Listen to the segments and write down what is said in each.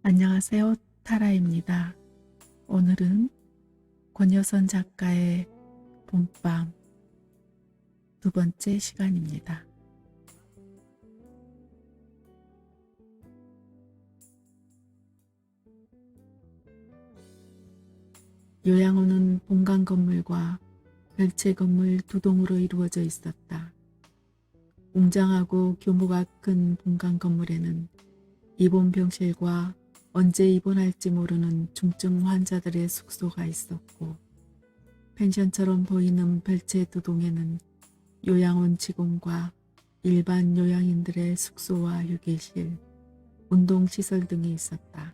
안녕하세요. 타라입니다. 오늘은 권여선 작가의 봄밤 두 번째 시간입니다. 요양원은 본관 건물과 별채 건물 두 동으로 이루어져 있었다. 웅장하고 규모가 큰 본관 건물에는 입원 병실과 언제 입원할지 모르는 중증 환자들의 숙소가 있었고, 펜션처럼 보이는 별채 두 동에는 요양원 직원과 일반 요양인들의 숙소와 휴게실, 운동시설 등이 있었다.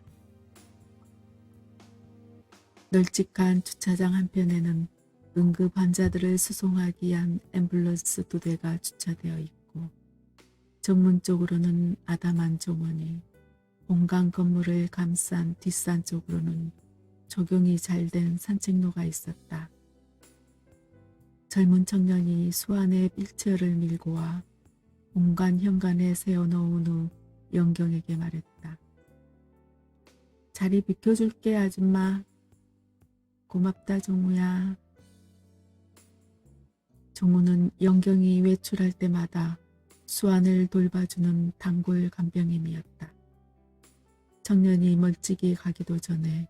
널찍한 주차장 한편에는 응급 환자들을 수송하기 위한 앰뷸런스 2대가 주차되어 있고, 정문 쪽으로는 아담한 정원이, 본관 건물을 감싼 뒷산 쪽으로는 조경이 잘 된 산책로가 있었다. 젊은 청년이 수안의 휠체어를 밀고 와 본관 현관에 세워놓은 후 영경에게 말했다. 자리 비켜줄게 아줌마. 고맙다 종우야. 종우는 영경이 외출할 때마다 수안을 돌봐주는 단골 간병인이었다. 청년이 멀찍이 가기도 전에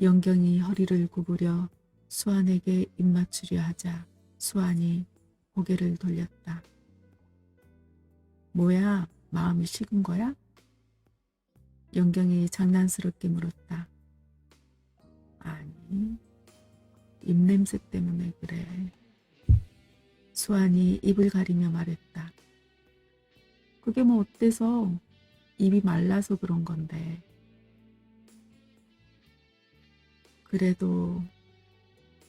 영경이 허리를 구부려 수안에게 입맞추려 하자 수안이 고개를 돌렸다. 뭐야, 마음이 식은 거야? 영경이 장난스럽게 물었다. 아니, 입냄새 때문에 그래. 수안이 입을 가리며 말했다. 그게 뭐 어때서? 입이 말라서 그런 건데. 그래도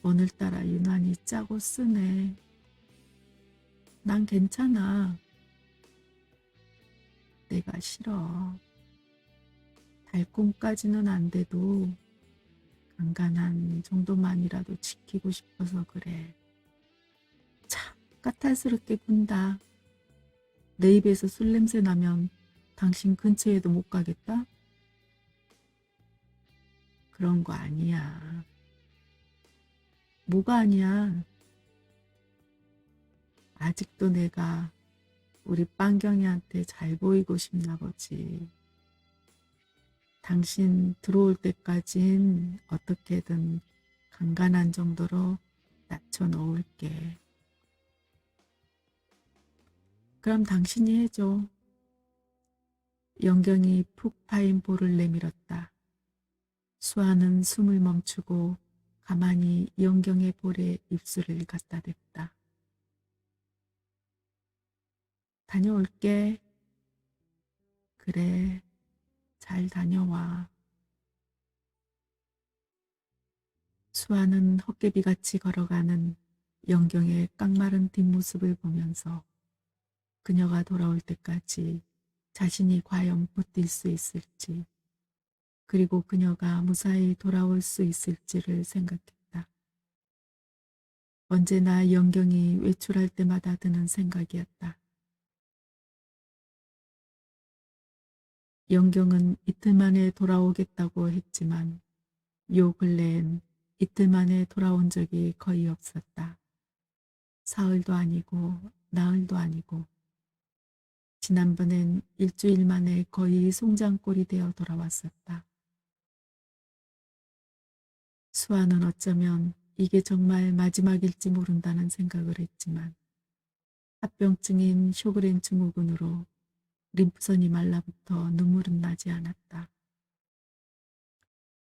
오늘따라 유난히 짜고 쓰네. 난 괜찮아. 내가 싫어. 달콤까지는 안 돼도 간간한 정도만이라도 지키고 싶어서 그래. 참 까탈스럽게 군다. 내 입에서 술 냄새 나면 당신 근처에도 못 가겠다? 그런 거 아니야. 뭐가 아니야? 아직도 내가 우리 빵경이한테 잘 보이고 싶나 보지. 당신 들어올 때까진 어떻게든 간간한 정도로 낮춰놓을게. 그럼 당신이 해줘. 영경이 푹 파인 볼을 내밀었다. 수아는 숨을 멈추고 가만히 영경의 볼에 입술을 갖다 댔다. 다녀올게. 그래, 잘 다녀와. 수아는 헛개비같이 걸어가는 영경의 깡마른 뒷모습을 보면서 그녀가 돌아올 때까지 자신이 과연 버틸 수 있을지, 그리고 그녀가 무사히 돌아올 수 있을지를 생각했다. 언제나 영경이 외출할 때마다 드는 생각이었다. 영경은 이틀 만에 돌아오겠다고 했지만 요 근래엔 이틀 만에 돌아온 적이 거의 없었다. 사흘도 아니고 나흘도 아니고, 지난번엔 일주일 만에 거의 송장꼴이 되어 돌아왔었다. 수아는 어쩌면 이게 정말 마지막일지 모른다는 생각을 했지만 합병증인 쇼그렌 증후군으로 림프선이 말라붙어 눈물은 나지 않았다.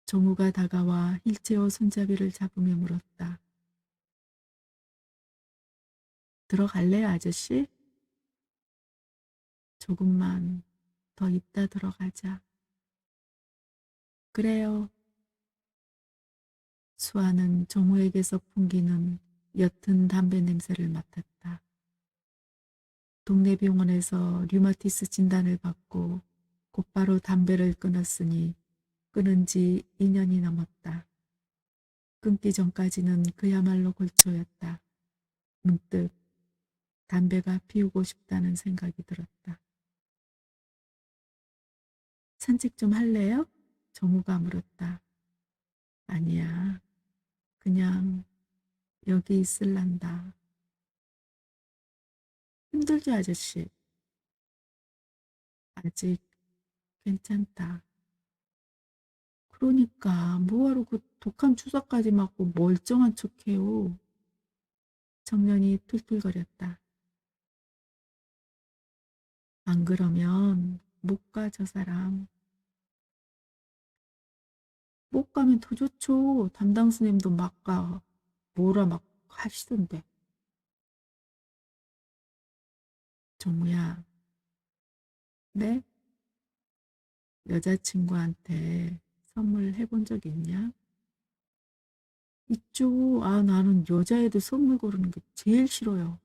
종우가 다가와 휠체어 손잡이를 잡으며 물었다. 들어갈래요, 아저씨? 조금만 더 있다 들어가자. 그래요. 수아는 종우에게서 풍기는 옅은 담배 냄새를 맡았다. 동네 병원에서 류마티스 진단을 받고 곧바로 담배를 끊었으니 끊은 지 2년이 넘었다. 끊기 전까지는 그야말로 골초였다. 문득 담배가 피우고 싶다는 생각이 들었다. 산책 좀 할래요? 정우가 물었다. 아니야. 그냥 여기 있을란다. 힘들지 아저씨? 아직 괜찮다. 그러니까 뭐하러 그 독한 주사까지 맞고 멀쩡한 척해요. 청년이 툴툴거렸다. 안 그러면 못 가 저 사람. 못 가면 더 좋죠. 담당 스님도 막 가. 뭐라 막 하시던데. 정우야, 네? 여자친구한테 선물해 본 적 있냐? 있죠. 아, 나는 여자애들 선물 고르는 게 제일 싫어요.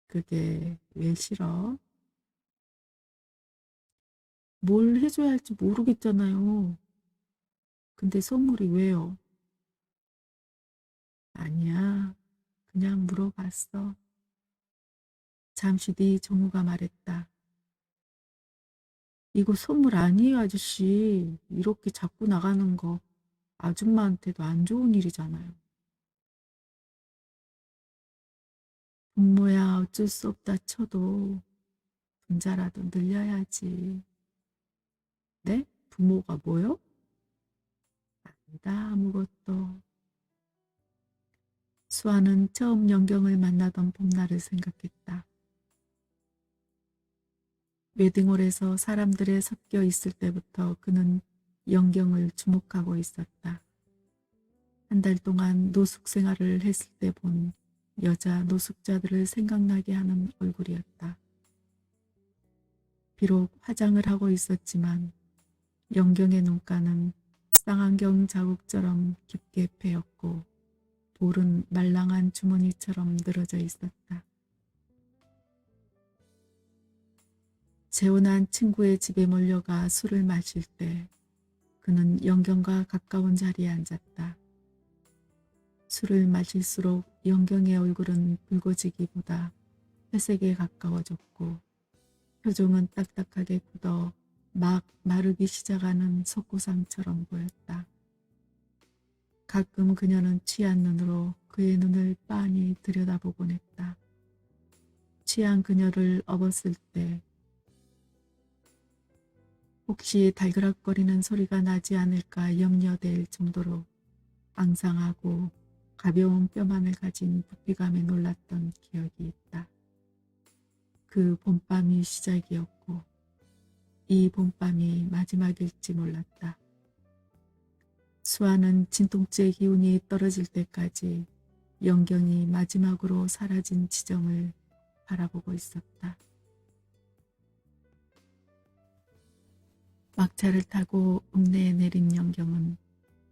그게 왜 싫어? 뭘 해줘야 할지 모르겠잖아요. 근데 선물이 왜요? 아니야. 그냥 물어봤어. 잠시 뒤 정우가 말했다. 이거 선물 아니에요, 아저씨. 이렇게 자꾸 나가는 거 아줌마한테도 안 좋은 일이잖아요. 부모야 어쩔 수 없다 쳐도 분자라도 늘려야지. 네? 부모가 뭐요? 아니다, 아무것도. 수아는 처음 영경을 만나던 봄날을 생각했다. 웨딩홀에서 사람들에 섞여 있을 때부터 그는 영경을 주목하고 있었다. 한 달 동안 노숙 생활을 했을 때 본 여자 노숙자들을 생각나게 하는 얼굴이었다. 비록 화장을 하고 있었지만 영경의 눈가는 쌍안경 자국처럼 깊게 패였고 볼은 말랑한 주머니처럼 늘어져 있었다. 재혼한 친구의 집에 몰려가 술을 마실 때 그는 영경과 가까운 자리에 앉았다. 술을 마실수록 영경의 얼굴은 붉어지기보다 회색에 가까워졌고 표정은 딱딱하게 굳어 막 마르기 시작하는 석고상처럼 보였다. 가끔 그녀는 취한 눈으로 그의 눈을 빤히 들여다보곤 했다. 취한 그녀를 업었을 때 혹시 달그락거리는 소리가 나지 않을까 염려될 정도로 앙상하고 가벼운 뼈만을 가진 부피감에 놀랐던 기억이 있다. 그 봄밤이 시작이었고 이 봄밤이 마지막일지 몰랐다. 수아는 진통제 기운이 떨어질 때까지 영경이 마지막으로 사라진 지점을 바라보고 있었다. 막차를 타고 읍내에 내린 영경은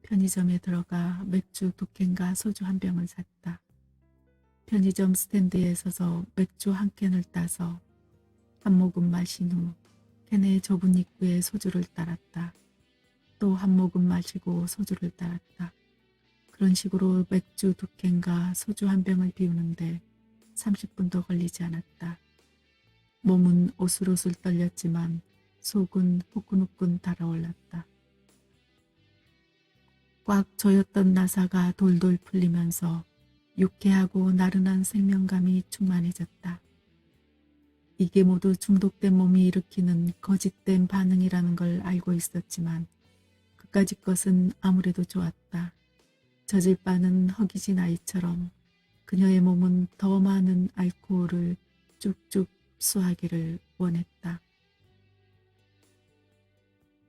편의점에 들어가 맥주 2캔과 소주 1병을 샀다. 편의점 스탠드에 서서 맥주 1캔을 따서 한 모금 마신 후 캔의 좁은 입구에 소주를 따랐다. 또 한 모금 마시고 소주를 따랐다. 그런 식으로 맥주 2캔과 소주 1병을 비우는데 30분도 걸리지 않았다. 몸은 오슬오슬 떨렸지만 속은 후끈후끈 달아올랐다. 꽉 조였던 나사가 돌돌 풀리면서 유쾌하고 나른한 생명감이 충만해졌다. 이게 모두 중독된 몸이 일으키는 거짓된 반응이라는 걸 알고 있었지만 그까짓 것은 아무래도 좋았다. 젖을 빠는 허기진 아이처럼 그녀의 몸은 더 많은 알코올을 쭉쭉 흡수하기를 원했다.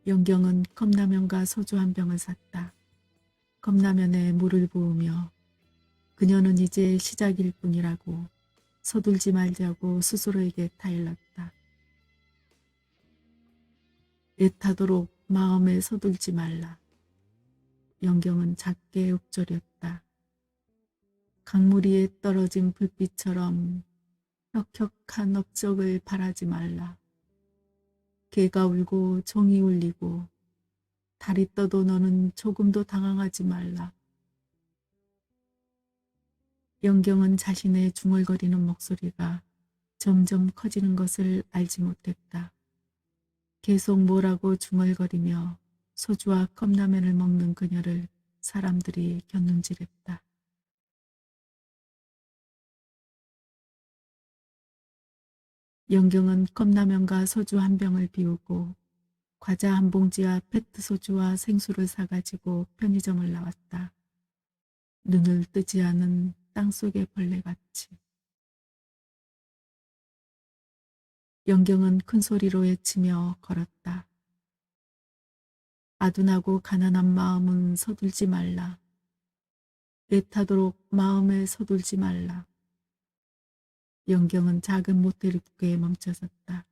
영경은 컵라면과 소주 1병을 샀다. 컵라면에 물을 부으며 그녀는 이제 시작일 뿐이라고 서둘지 말자고 스스로에게 타일렀다. 애타도록 마음에 서둘지 말라. 영경은 작게 읊조렸다. 강물 위에 떨어진 불빛처럼 혁혁한 업적을 바라지 말라. 개가 울고 종이 울리고 달이 떠도 너는 조금도 당황하지 말라. 영경은 자신의 중얼거리는 목소리가 점점 커지는 것을 알지 못했다. 계속 뭐라고 중얼거리며 소주와 컵라면을 먹는 그녀를 사람들이 곁눈질했다. 영경은 컵라면과 소주 한 병을 비우고 과자 한 봉지와 페트 소주와 생수를 사가지고 편의점을 나왔다. 눈을 뜨지 않은 땅속의 벌레같이. 영경은 큰 소리로 외치며 걸었다. 아둔하고 가난한 마음은 서둘지 말라. 애타도록 마음에 서둘지 말라. 영경은 작은 모텔 입구에 멈춰섰다.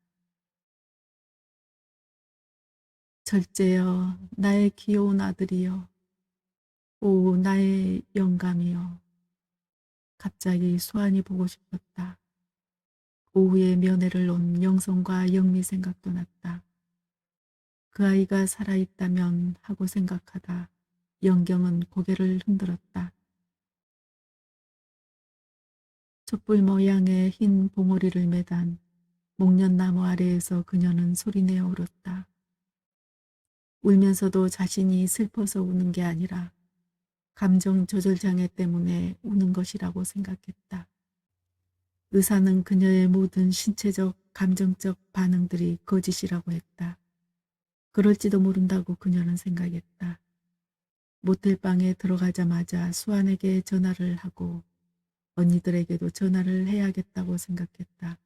절제여, 나의 귀여운 아들이여. 오, 나의 영감이여. 갑자기 수환이 보고 싶었다. 오후에 면회를 놓은 영성과 영미 생각도 났다. 그 아이가 살아있다면 하고 생각하다 영경은 고개를 흔들었다. 촛불 모양의 흰 봉오리를 매단 목련나무 아래에서 그녀는 소리내어 울었다. 울면서도 자신이 슬퍼서 우는 게 아니라 감정 조절 장애 때문에 우는 것이라고 생각했다. 의사는 그녀의 모든 신체적, 감정적 반응들이 거짓이라고 했다. 그럴지도 모른다고 그녀는 생각했다. 모텔방에 들어가자마자 수환에게 전화를 하고 언니들에게도 전화를 해야겠다고 생각했다.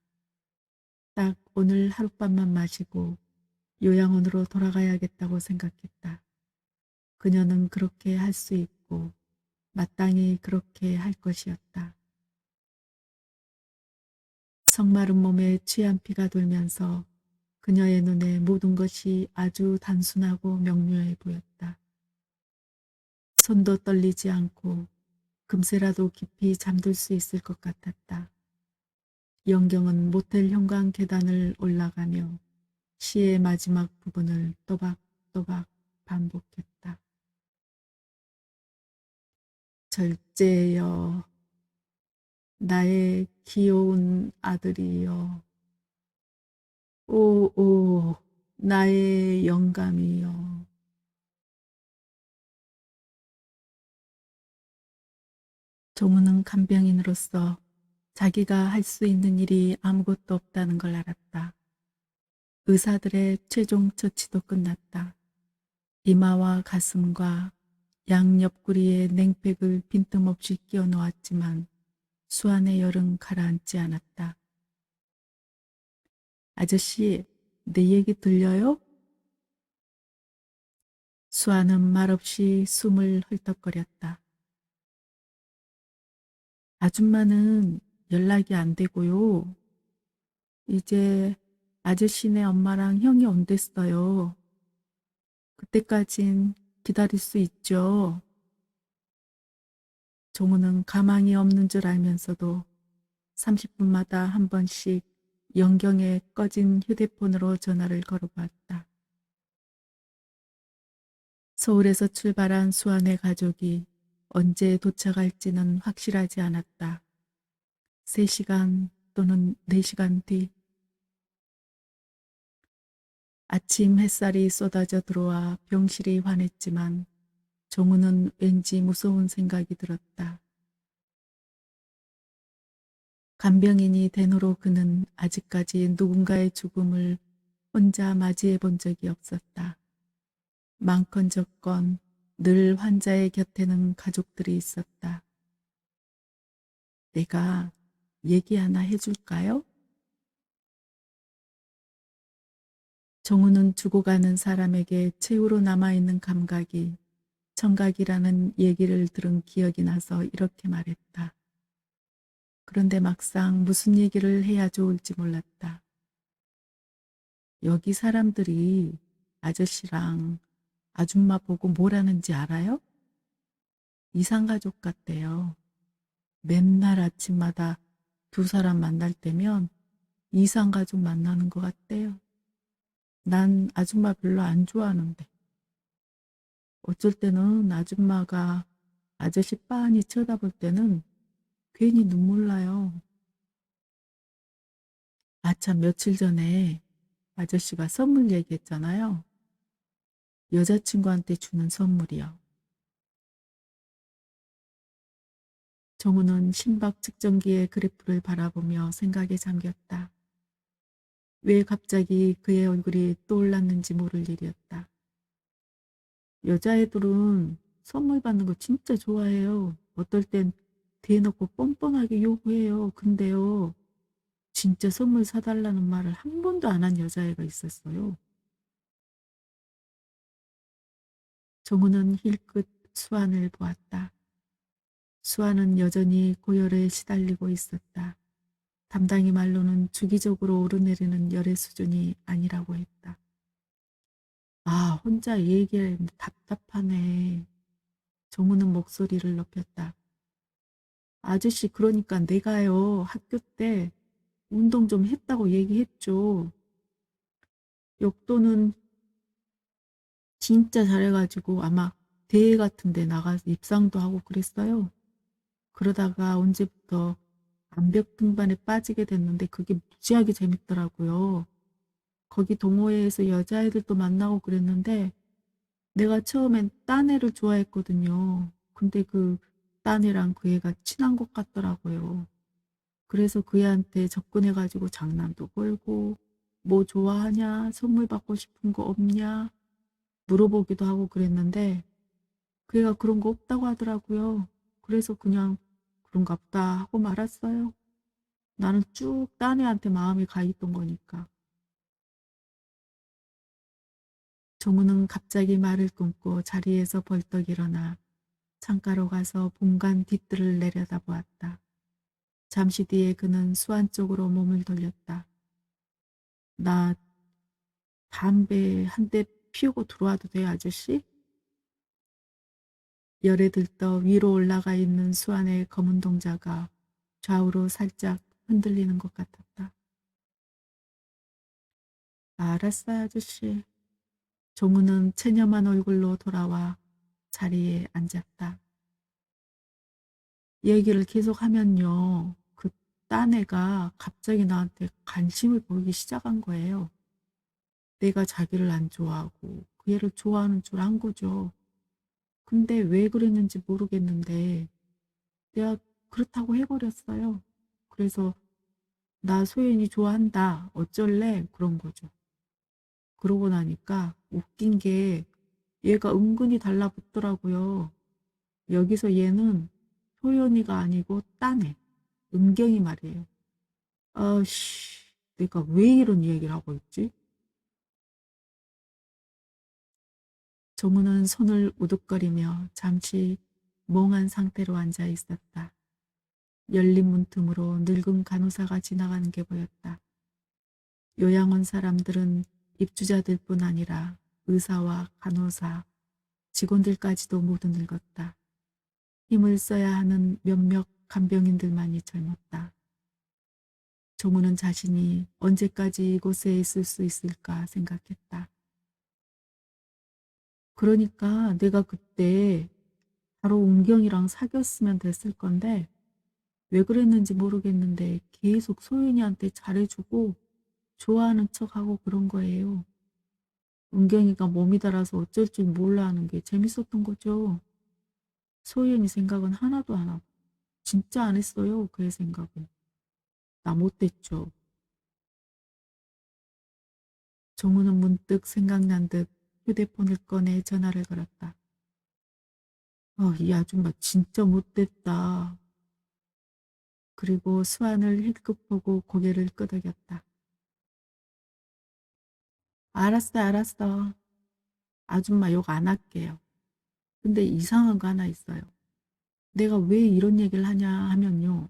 딱 오늘 하룻밤만 마시고 요양원으로 돌아가야겠다고 생각했다. 그녀는 그렇게 할 수 있고 마땅히 그렇게 할 것이었다. 성마른 몸에 취한 피가 돌면서 그녀의 눈에 모든 것이 아주 단순하고 명료해 보였다. 손도 떨리지 않고 금세라도 깊이 잠들 수 있을 것 같았다. 영경은 모텔 현관 계단을 올라가며 시의 마지막 부분을 또박또박 반복했다. 절제여, 나의 귀여운 아들이여. 오오, 나의 영감이여. 종우는 간병인으로서 자기가 할 수 있는 일이 아무것도 없다는 걸 알았다. 의사들의 최종 처치도 끝났다. 이마와 가슴과 양 옆구리에 냉팩을 빈틈없이 끼워 놓았지만 수환의 열은 가라앉지 않았다. 아저씨, 내 얘기 들려요? 수환은 말없이 숨을 헐떡거렸다. 아줌마는 연락이 안 되고요. 이제 아저씨네 엄마랑 형이 온댔어요. 그때까진 기다릴 수 있죠. 종우는 가망이 없는 줄 알면서도 30분마다 한 번씩 영경의 꺼진 휴대폰으로 전화를 걸어봤다. 서울에서 출발한 수환의 가족이 언제 도착할지는 확실하지 않았다. 3시간 또는 4시간 뒤. 아침 햇살이 쏟아져 들어와 병실이 환했지만 종우는 왠지 무서운 생각이 들었다. 간병인이 된 후로 그는 아직까지 누군가의 죽음을 혼자 맞이해 본 적이 없었다. 많건 적건 늘 환자의 곁에는 가족들이 있었다. 내가 얘기 하나 해줄까요? 종우는 죽어가는 사람에게 최후로 남아있는 감각이 청각이라는 얘기를 들은 기억이 나서 이렇게 말했다. 그런데 막상 무슨 얘기를 해야 좋을지 몰랐다. 여기 사람들이 아저씨랑 아줌마 보고 뭐라는지 알아요? 이상가족 같대요. 맨날 아침마다 두 사람 만날 때면 이상가족 만나는 것 같대요. 난 아줌마 별로 안 좋아하는데. 어쩔 때는 아줌마가 아저씨 빤히 쳐다볼 때는 괜히 눈물 나요. 아참 며칠 전에 아저씨가 선물 얘기했잖아요. 여자친구한테 주는 선물이요. 정우는 심박 측정기의 그래프를 바라보며 생각에 잠겼다. 왜 갑자기 그의 얼굴이 떠올랐는지 모를 일이었다. 여자애들은 선물 받는 거 진짜 좋아해요. 어떨 땐 대놓고 뻔뻔하게 요구해요. 근데요, 진짜 선물 사달라는 말을 한 번도 안 한 여자애가 있었어요. 정우는 힐끗 수완을 보았다. 수완은 여전히 고열에 시달리고 있었다. 담당이 말로는 주기적으로 오르내리는 열의 수준이 아니라고 했다. 아, 혼자 얘기하는데 답답하네. 정우는 목소리를 높였다. 아저씨, 그러니까 내가요, 학교 때 운동 좀 했다고 얘기했죠. 역도는 진짜 잘해가지고 아마 대회 같은 데 나가서 입상도 하고 그랬어요. 그러다가 언제부터 암벽 등반에 빠지게 됐는데 그게 무지하게 재밌더라고요. 거기 동호회에서 여자애들도 만나고 그랬는데 내가 처음엔 딴 애를 좋아했거든요. 근데 그 딴 애랑 그 애가 친한 것 같더라고요. 그래서 그 애한테 접근해가지고 장난도 걸고 뭐 좋아하냐, 선물 받고 싶은 거 없냐 물어보기도 하고 그랬는데 그 애가 그런 거 없다고 하더라고요. 그래서 그냥 그런가 보다 하고 말았어요. 나는 쭉 딴 애한테 마음이 가 있던 거니까. 정우는 갑자기 말을 끊고 자리에서 벌떡 일어나 창가로 가서 본관 뒷뜰을 내려다보았다. 잠시 뒤에 그는 수안 쪽으로 몸을 돌렸다. 나 담배 한 대 피우고 들어와도 돼, 아저씨? 열에 들떠 위로 올라가 있는 수안의 검은 동자가 좌우로 살짝 흔들리는 것 같았다. 알았어요, 아저씨. 종우는 체념한 얼굴로 돌아와 자리에 앉았다. 얘기를 계속하면요. 그 딴 애가 갑자기 나한테 관심을 보이기 시작한 거예요. 내가 자기를 안 좋아하고 그 애를 좋아하는 줄 안 거죠. 근데 왜 그랬는지 모르겠는데 내가 그렇다고 해버렸어요. 그래서 나 소연이 좋아한다. 어쩔래? 그런 거죠. 그러고 나니까 웃긴 게 얘가 은근히 달라붙더라고요. 여기서 얘는 소연이가 아니고 딴애. 은경이 말이에요. 아씨, 내가 왜 이런 얘기를 하고 있지? 정우는 손을 우두거리며 잠시 멍한 상태로 앉아 있었다. 열린 문틈으로 늙은 간호사가 지나가는 게 보였다. 요양원 사람들은 입주자들뿐 아니라 의사와 간호사, 직원들까지도 모두 늙었다. 힘을 써야 하는 몇몇 간병인들만이 젊었다. 정우는 자신이 언제까지 이곳에 있을 수 있을까 생각했다. 그러니까 내가 그때 바로 은경이랑 사귀었으면 됐을 건데 왜 그랬는지 모르겠는데 계속 소윤이한테 잘해주고 좋아하는 척하고 그런 거예요. 은경이가 몸이 달아서 어쩔 줄 몰라 하는 게 재밌었던 거죠. 소윤이 생각은 하나도 안 하고 진짜 안 했어요. 그의 생각은. 나 못됐죠. 정우는 문득 생각난 듯 휴대폰을 꺼내 전화를 걸었다. 이 아줌마 진짜 못됐다. 그리고 수완을 힐끗 보고 고개를 끄덕였다. 알았어, 알았어. 아줌마 욕 안 할게요. 근데 이상한 거 하나 있어요. 내가 왜 이런 얘기를 하냐 하면요.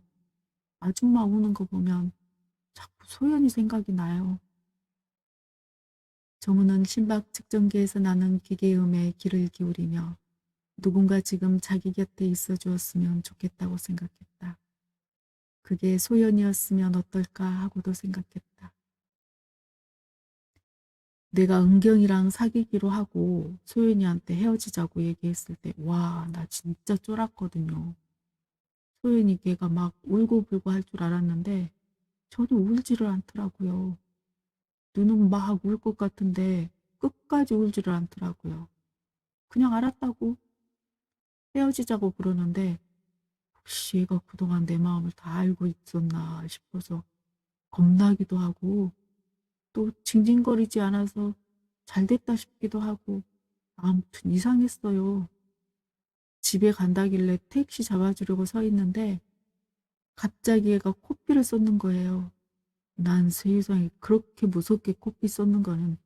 아줌마 우는 거 보면 자꾸 소연이 생각이 나요. 정우는 심박 측정기에서 나는 기계음에 귀를 기울이며 누군가 지금 자기 곁에 있어 주었으면 좋겠다고 생각했다. 그게 소연이었으면 어떨까 하고도 생각했다. 내가 은경이랑 사귀기로 하고 소연이한테 헤어지자고 얘기했을 때 와 나 진짜 쫄았거든요. 소연이 걔가 막 울고불고 할 줄 알았는데 전혀 울지를 않더라고요. 눈은 막 울 것 같은데 끝까지 울지를 않더라고요. 그냥 알았다고 헤어지자고 그러는데 혹시 얘가 그동안 내 마음을 다 알고 있었나 싶어서 겁나기도 하고 또 징징거리지 않아서 잘 됐다 싶기도 하고 아무튼 이상했어요. 집에 간다길래 택시 잡아주려고 서 있는데 갑자기 얘가 코피를 쏟는 거예요. 난 세상에 그렇게 무섭게 코피 쏟는 거는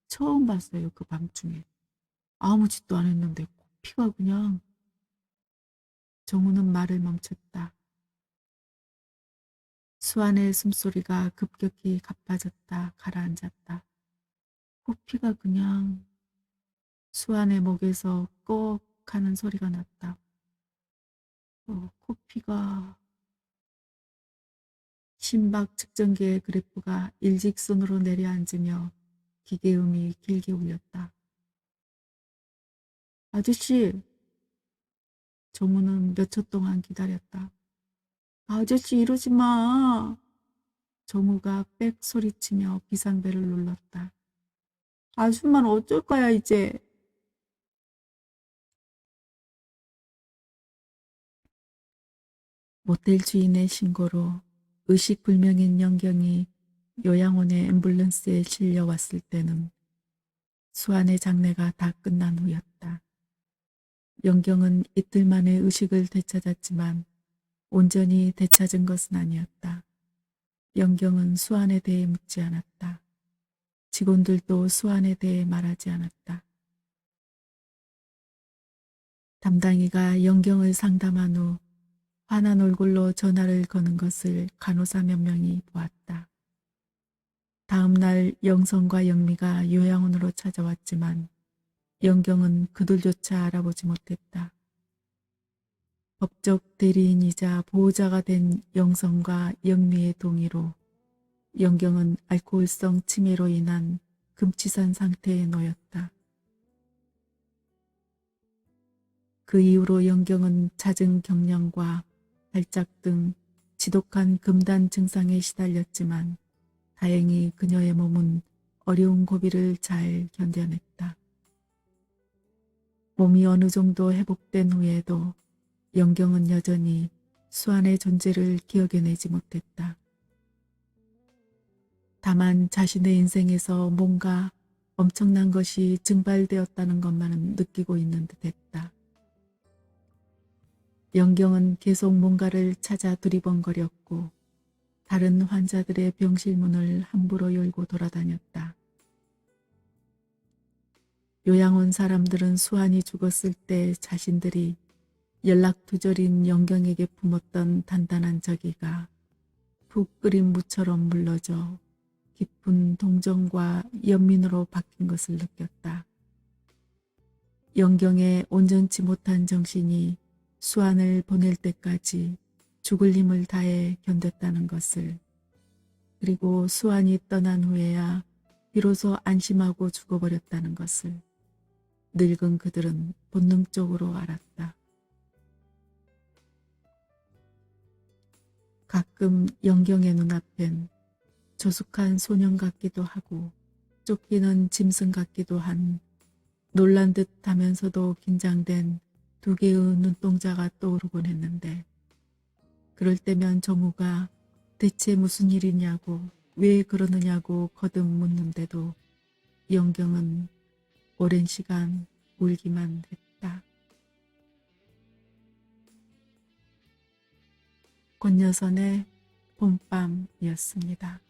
처음 봤어요. 그 밤중에. 아무 짓도 안 했는데 코피가 그냥. 정우는 말을 멈췄다. 수아의 숨소리가 급격히 가빠졌다. 가라앉았다. 코피가 그냥. 수아의 목에서 꺽 하는 소리가 났다. 코피가. 심박 측정기의 그래프가 일직선으로 내려앉으며 기계음이 길게 울렸다. 아저씨. 정우는 몇 초 동안 기다렸다. 아저씨 이러지 마. 정우가 빽 소리치며 비상벨을 눌렀다. 아줌마는 어쩔 거야 이제. 모텔 주인의 신고로 의식불명인 영경이 요양원의 앰뷸런스에 실려왔을 때는 수아의 장례가 다 끝난 후였다. 영경은 이틀 만에 의식을 되찾았지만 온전히 되찾은 것은 아니었다. 영경은 수아에 대해 묻지 않았다. 직원들도 수아에 대해 말하지 않았다. 담당이가 영경을 상담한 후 화난 얼굴로 전화를 거는 것을 간호사 몇 명이 보았다. 다음 날 영성과 영미가 요양원으로 찾아왔지만 영경은 그들조차 알아보지 못했다. 법적 대리인이자 보호자가 된 영성과 영미의 동의로 영경은 알코올성 치매로 인한 금치산 상태에 놓였다. 그 이후로 영경은 잦은 경련과 발작 등 지독한 금단 증상에 시달렸지만 다행히 그녀의 몸은 어려운 고비를 잘 견뎌냈다. 몸이 어느 정도 회복된 후에도 영경은 여전히 수아의 존재를 기억해내지 못했다. 다만 자신의 인생에서 뭔가 엄청난 것이 증발되었다는 것만은 느끼고 있는 듯했다. 영경은 계속 뭔가를 찾아 두리번거렸고 다른 환자들의 병실 문을 함부로 열고 돌아다녔다. 요양원 사람들은 수환이 죽었을 때 자신들이 연락두절인 영경에게 품었던 단단한 저기가 푹 끓인 무처럼 물러져 깊은 동정과 연민으로 바뀐 것을 느꼈다. 영경의 온전치 못한 정신이 수환을 보낼 때까지 죽을 힘을 다해 견뎠다는 것을, 그리고 수환이 떠난 후에야 비로소 안심하고 죽어버렸다는 것을 늙은 그들은 본능적으로 알았다. 가끔 영경의 눈앞엔 조숙한 소년 같기도 하고 쫓기는 짐승 같기도 한 놀란 듯 하면서도 긴장된 두 개의 눈동자가 떠오르곤 했는데 그럴 때면 정우가 대체 무슨 일이냐고 왜 그러느냐고 거듭 묻는데도 영경은 오랜 시간 울기만 했다. 권여선의 봄밤이었습니다.